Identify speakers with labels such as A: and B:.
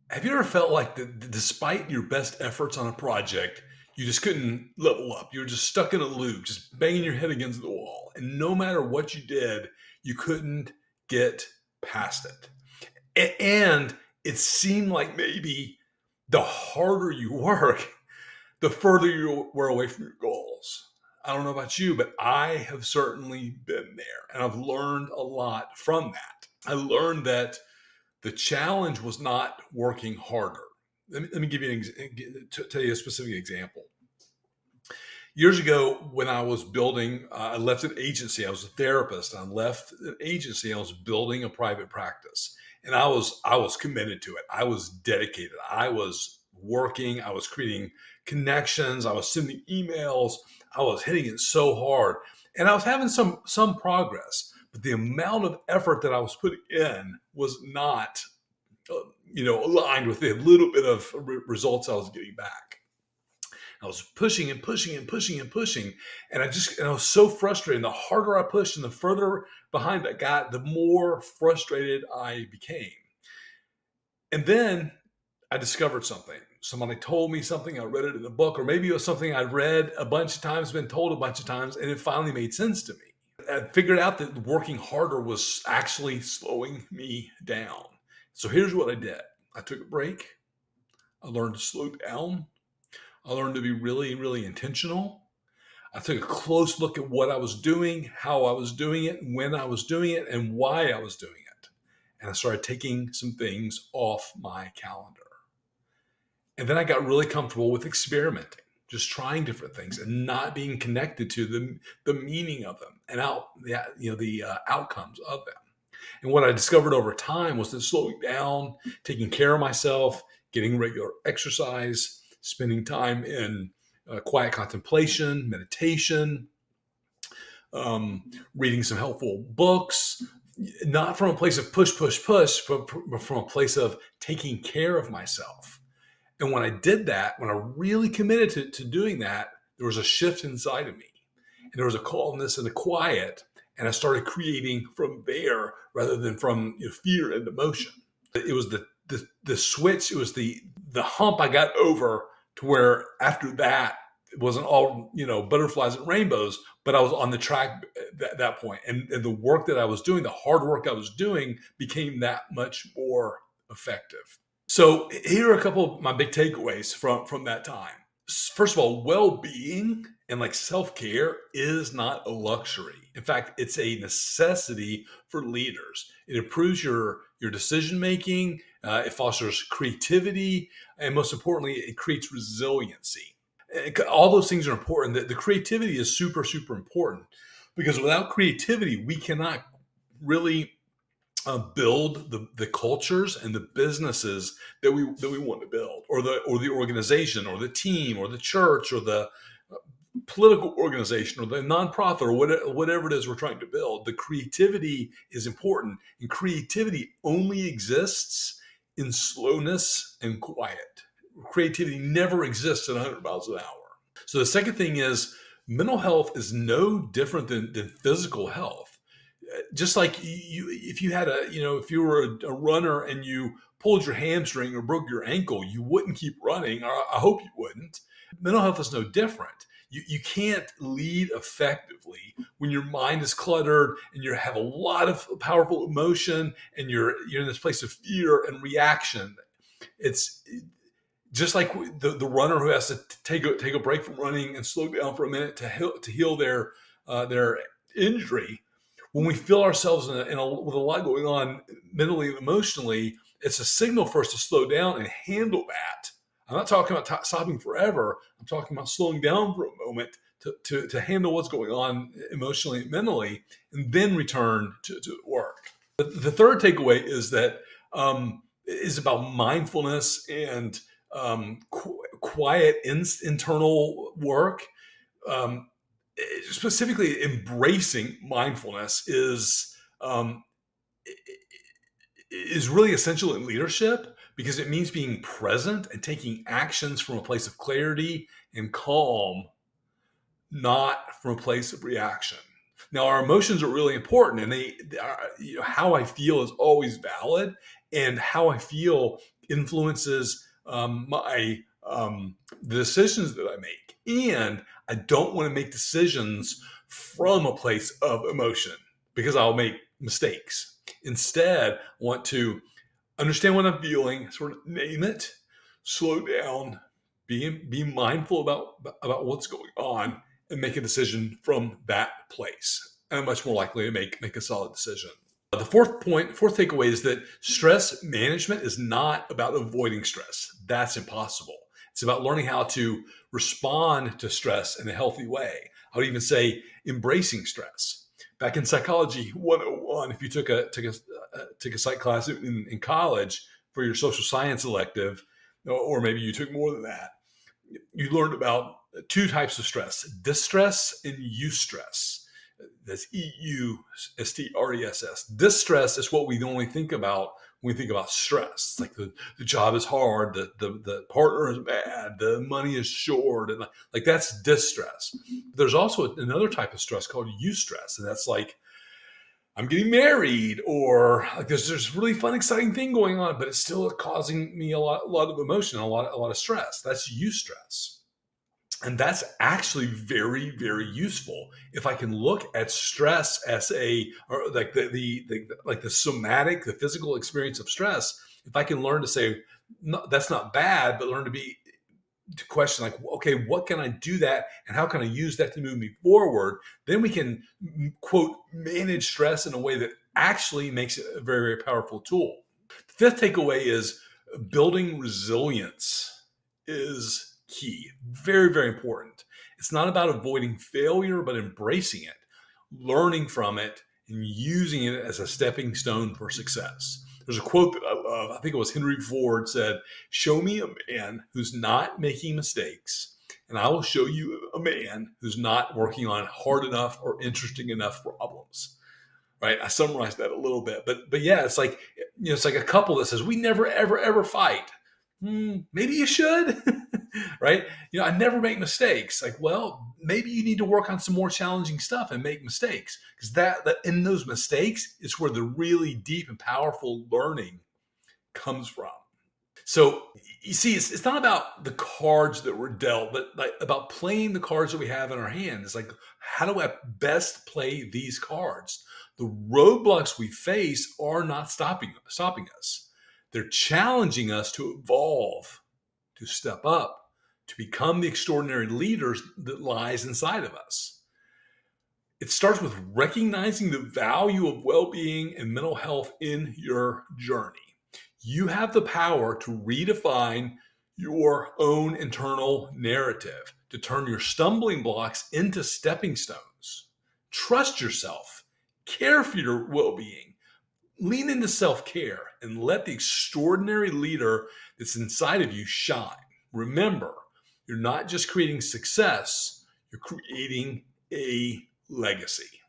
A: Have you ever felt like despite your best efforts on a project, you just couldn't level up? You were just stuck in a loop, just banging your head against the wall. And no matter what you did, you couldn't get past it. And it seemed like maybe the harder you work, the further you were away from your goals. I don't know about you, but I have certainly been there and I've learned a lot from that. I learned that the challenge was not working harder. Let me give you tell you a specific example. Years ago, when I was building, I left an agency. I was a therapist. I left an agency. I was building a private practice, and I was committed to it. I was dedicated. I was working. I was creating connections. I was sending emails. I was hitting it so hard, and I was having some progress. But the amount of effort that I was putting in was not, aligned with the little bit of results I was getting back. I was pushing and pushing and pushing and pushing. And I was so frustrated. And the harder I pushed and the further behind I got, the more frustrated I became. And then I discovered something. Somebody told me something. I read it in a book, or maybe it was something I'd read a bunch of times, been told a bunch of times, and it finally made sense to me. I figured out that working harder was actually slowing me down. So here's what I did. I took a break. I learned to slow down. I learned to be really, really intentional. I took a close look at what I was doing, how I was doing it, when I was doing it, and why I was doing it. And I started taking some things off my calendar. And then I got really comfortable with experimenting, just trying different things and not being connected to the meaning of them and the outcomes of them. And what I discovered over time was that slowing down, taking care of myself, getting regular exercise, spending time in quiet contemplation, meditation, reading some helpful books, not from a place of push, push, push, but from a place of taking care of myself. And when I did that, when I really committed to doing that, there was a shift inside of me. And there was a calmness and a quiet. And I started creating from there rather than from fear and emotion. It was the switch. It was the hump I got over to where after that, it wasn't all butterflies and rainbows, but I was on the track at that point. And the work that I was doing, the hard work I was doing, became that much more effective. So here are a couple of my big takeaways from that time. First of all, well-being and like self-care is not a luxury. In fact, it's a necessity for leaders. It improves your decision making, it fosters creativity, and most importantly, it creates resiliency. All those things are important. The creativity is super, super important because without creativity, we cannot really build the cultures and the businesses that we want to build, or the organization, or the team, or the church, or the political organization, or the nonprofit, or whatever it is we're trying to build. The creativity is important, and creativity only exists in slowness and quiet. Creativity never exists at 100 miles an hour. So the second thing is mental health is no different than physical health. Just like if you had if you were a runner and you pulled your hamstring or broke your ankle, you wouldn't keep running, or I hope you wouldn't. Mental health is no different. You can't lead effectively when your mind is cluttered and you have a lot of powerful emotion and you're in this place of fear and reaction. It's just like the runner who has to take a break from running and slow down for a minute to heal their injury. When we feel ourselves with a lot going on mentally and emotionally, it's a signal for us to slow down and handle that. I'm not talking about stopping forever. I'm talking about slowing down for a moment to handle what's going on emotionally and mentally, and then return to work. The third takeaway is that is about mindfulness and quiet internal work. Um, Specifically, embracing mindfulness is really essential in leadership because it means being present and taking actions from a place of clarity and calm, not from a place of reaction. Now, our emotions are really important, and how I feel is always valid, and how I feel influences the decisions that I make. And I don't want to make decisions from a place of emotion because I'll make mistakes. Instead, I want to understand what I'm feeling, sort of name it, slow down, be mindful about what's going on, and make a decision from that place. And I'm much more likely to make a solid decision. The fourth takeaway is that stress management is not about avoiding stress. That's impossible. It's about learning how to respond to stress in a healthy way. I would even say embracing stress. Back in Psychology 101, if you took a psych class in college for your social science elective, or maybe you took more than that, you learned about two types of stress: distress and eustress. That's EUSTRESS. Distress is what we normally think about when we think about stress. It's like the job is hard, the partner is bad, the money is short, and like that's distress. There's also another type of stress called eustress, and that's like I'm getting married, or like there's really fun, exciting thing going on, but it's still causing me a lot of emotion, a lot of stress. That's eustress. And that's actually very, very useful. If I can look at stress as or like the somatic, the physical experience of stress, if I can learn to say, no, that's not bad, but learn to question like, okay, what can I do that, and how can I use that to move me forward? Then we can quote manage stress in a way that actually makes it a very, very powerful tool. The fifth takeaway is building resilience is key. Very, very important. It's not about avoiding failure, but embracing it, learning from it, and using it as a stepping stone for success. There's a quote that I love. I think it was Henry Ford said, "Show me a man who's not making mistakes, and I will show you a man who's not working on hard enough or interesting enough problems." Right? I summarized that a little bit, but yeah, it's like it's like a couple that says we never ever fight. Maybe you should, right? I never make mistakes. Like, well, maybe you need to work on some more challenging stuff and make mistakes, because that in those mistakes is where the really deep and powerful learning comes from. So you see, it's not about the cards that were dealt, but like about playing the cards that we have in our hand. It's like, how do I best play these cards? The roadblocks we face are not stopping us. They're challenging us to evolve, to step up, to become the extraordinary leaders that lies inside of us. It starts with recognizing the value of well-being and mental health in your journey. You have the power to redefine your own internal narrative, to turn your stumbling blocks into stepping stones. Trust yourself, care for your well-being, lean into self-care, and let the extraordinary leader that's inside of you shine. Remember, you're not just creating success, you're creating a legacy.